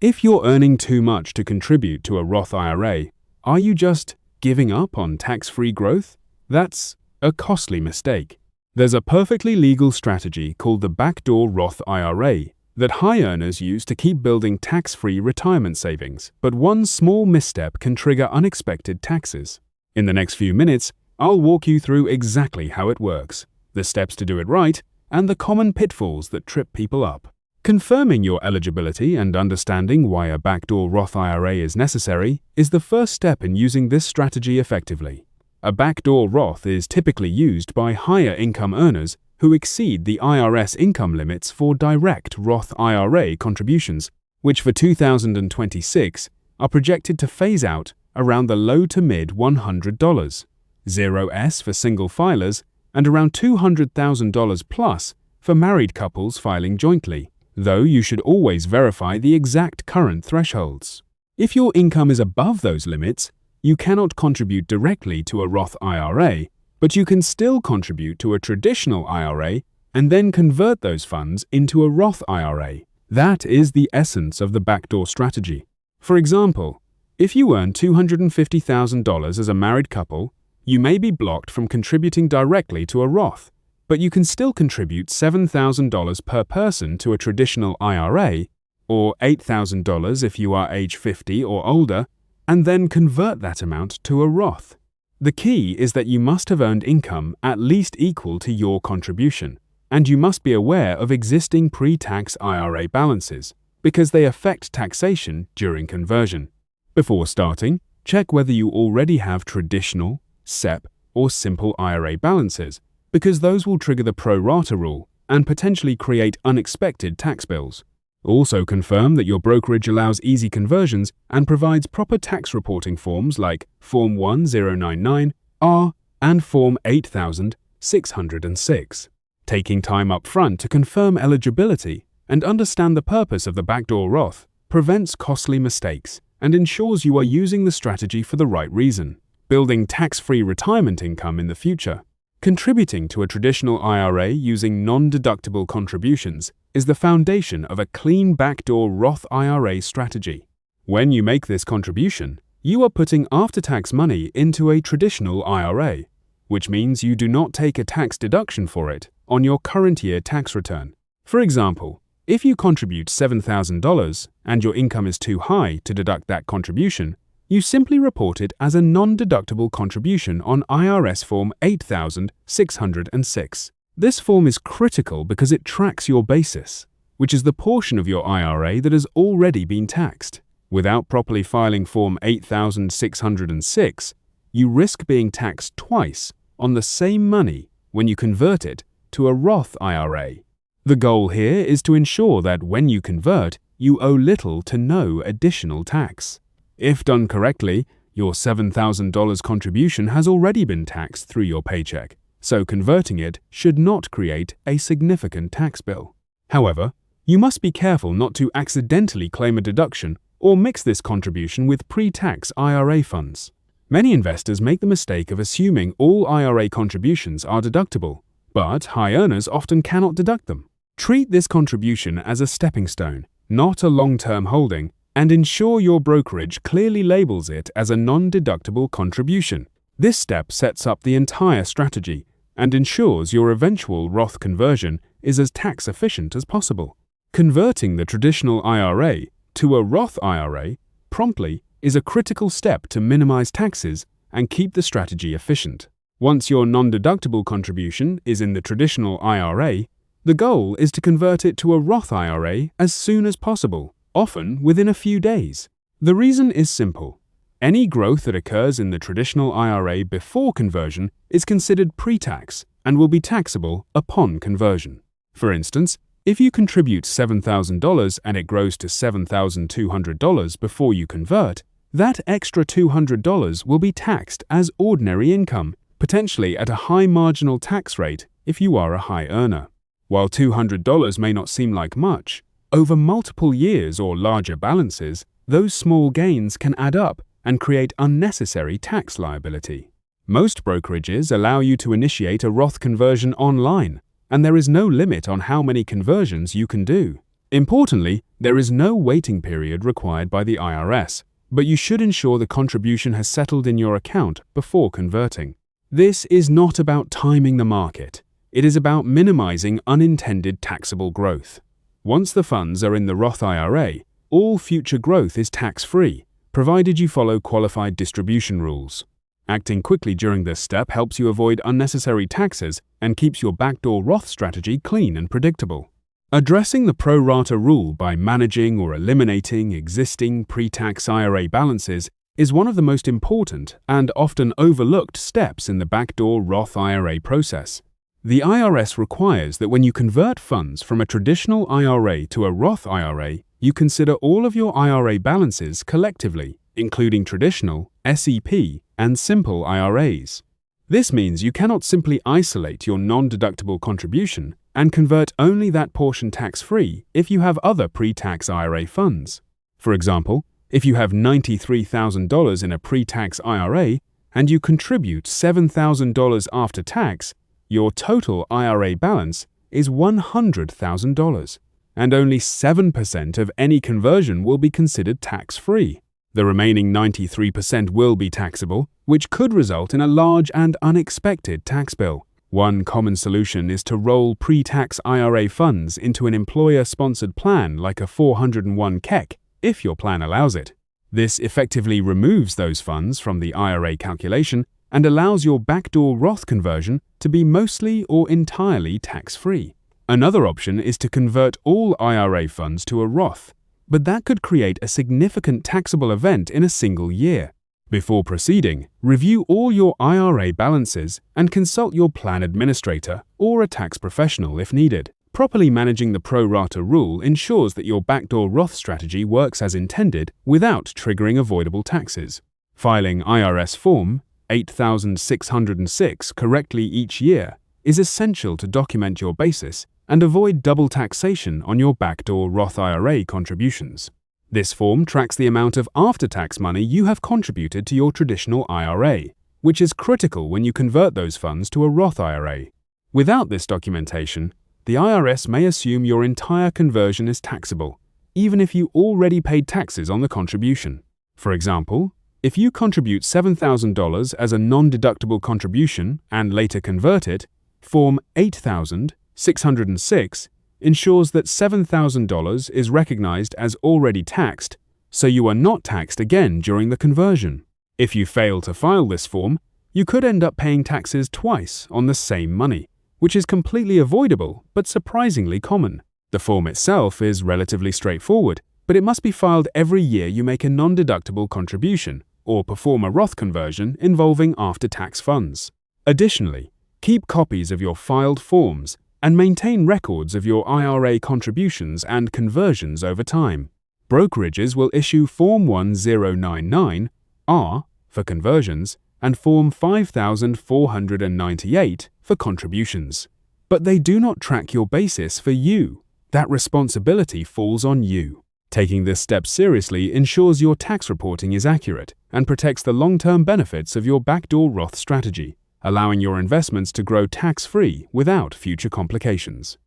If you're earning too much to contribute to a Roth IRA, are you just giving up on tax-free growth? That's a costly mistake. There's a perfectly legal strategy called the Backdoor Roth IRA that high earners use to keep building tax-free retirement savings, but one small misstep can trigger unexpected taxes. In the next few minutes, I'll walk you through exactly how it works, the steps to do it right, and the common pitfalls that trip people up. Confirming your eligibility and understanding why a backdoor Roth IRA is necessary is the first step in using this strategy effectively. A backdoor Roth is typically used by higher income earners who exceed the IRS income limits for direct Roth IRA contributions, which for 2026 are projected to phase out around the low to mid $100, 0S for single filers, and around $200,000 plus for married couples filing jointly, though you should always verify the exact current thresholds. If your income is above those limits, you cannot contribute directly to a Roth IRA, but you can still contribute to a traditional IRA and then convert those funds into a Roth IRA. That is the essence of the backdoor strategy. For example, if you earn $250,000 as a married couple, you may be blocked from contributing directly to a Roth, but you can still contribute $7,000 per person to a traditional IRA, or $8,000 if you are age 50 or older, and then convert that amount to a Roth. The key is that you must have earned income at least equal to your contribution, and you must be aware of existing pre-tax IRA balances, because they affect taxation during conversion. Before starting, check whether you already have traditional, SEP, or simple IRA balances, because those will trigger the pro rata rule and potentially create unexpected tax bills. Also confirm that your brokerage allows easy conversions and provides proper tax reporting forms like Form 1099-R and Form 8606. Taking time up front to confirm eligibility and understand the purpose of the backdoor Roth prevents costly mistakes and ensures you are using the strategy for the right reason, building tax-free retirement income in the future. Contributing to a traditional IRA using non-deductible contributions is the foundation of a clean backdoor Roth IRA strategy. When you make this contribution, you are putting after-tax money into a traditional IRA, which means you do not take a tax deduction for it on your current year tax return. For example, if you contribute $7,000 and your income is too high to deduct that contribution, you simply report it as a non-deductible contribution on IRS Form 8606. This form is critical because it tracks your basis, which is the portion of your IRA that has already been taxed. Without properly filing Form 8606, you risk being taxed twice on the same money when you convert it to a Roth IRA. The goal here is to ensure that when you convert, you owe little to no additional tax. If done correctly, your $7,000 contribution has already been taxed through your paycheck, so converting it should not create a significant tax bill. However, you must be careful not to accidentally claim a deduction or mix this contribution with pre-tax IRA funds. Many investors make the mistake of assuming all IRA contributions are deductible, but high earners often cannot deduct them. Treat this contribution as a stepping stone, not a long-term holding, and ensure your brokerage clearly labels it as a non-deductible contribution. This step sets up the entire strategy and ensures your eventual Roth conversion is as tax efficient as possible. Converting the traditional IRA to a Roth IRA promptly is a critical step to minimize taxes and keep the strategy efficient. Once your non-deductible contribution is in the traditional IRA, the goal is to convert it to a Roth IRA as soon as possible, often within a few days. The reason is simple. Any growth that occurs in the traditional IRA before conversion is considered pre-tax and will be taxable upon conversion. For instance, if you contribute $7,000 and it grows to $7,200 before you convert, that extra $200 will be taxed as ordinary income, potentially at a high marginal tax rate if you are a high earner. While $200 may not seem like much, over multiple years or larger balances, those small gains can add up and create unnecessary tax liability. Most brokerages allow you to initiate a Roth conversion online, and there is no limit on how many conversions you can do. Importantly, There is no waiting period required by the IRS, but you should ensure the contribution has settled in your account before converting. This is not about timing the market. It is about minimizing unintended taxable growth. Once the funds are in the Roth IRA, all future growth is tax-free, provided you follow qualified distribution rules. Acting quickly during this step helps you avoid unnecessary taxes and keeps your backdoor Roth strategy clean and predictable. Addressing the pro rata rule by managing or eliminating existing pre-tax IRA balances is one of the most important and often overlooked steps in the backdoor Roth IRA process. The IRS requires that when you convert funds from a traditional IRA to a Roth IRA, you consider all of your IRA balances collectively, including traditional, SEP, and simple IRAs. This means you cannot simply isolate your non-deductible contribution and convert only that portion tax-free if you have other pre-tax IRA funds. For example, if you have $93,000 in a pre-tax IRA and you contribute $7,000 after tax, your total IRA balance is $100,000, and only 7% of any conversion will be considered tax-free. The remaining 93% will be taxable, which could result in a large and unexpected tax bill. One common solution is to roll pre-tax IRA funds into an employer-sponsored plan like a 401k, if your plan allows it. This effectively removes those funds from the IRA calculation and allows your backdoor Roth conversion to be mostly or entirely tax-free. Another option is to convert all IRA funds to a Roth, but that could create a significant taxable event in a single year. Before proceeding, review all your IRA balances and consult your plan administrator or a tax professional if needed. Properly managing the pro rata rule ensures that your backdoor Roth strategy works as intended without triggering avoidable taxes. Filing IRS Form 8606 correctly each year is essential to document your basis and avoid double taxation on your backdoor Roth IRA contributions. This form tracks the amount of after-tax money you have contributed to your traditional IRA, which is critical when you convert those funds to a Roth IRA. Without this documentation, the IRS may assume your entire conversion is taxable, even if you already paid taxes on the contribution. For example, if you contribute $7,000 as a non-deductible contribution and later convert it, Form 8606 ensures that $7,000 is recognized as already taxed, so you are not taxed again during the conversion. If you fail to file this form, you could end up paying taxes twice on the same money, which is completely avoidable but surprisingly common. The form itself is relatively straightforward, but it must be filed every year you make a non-deductible contribution or perform a Roth conversion involving after-tax funds. Additionally, keep copies of your filed forms and maintain records of your IRA contributions and conversions over time. Brokerages will issue Form 1099-R for conversions and Form 5498 for contributions. But they do not track your basis for you. That responsibility falls on you. Taking this step seriously ensures your tax reporting is accurate and protects the long-term benefits of your backdoor Roth strategy, allowing your investments to grow tax-free without future complications.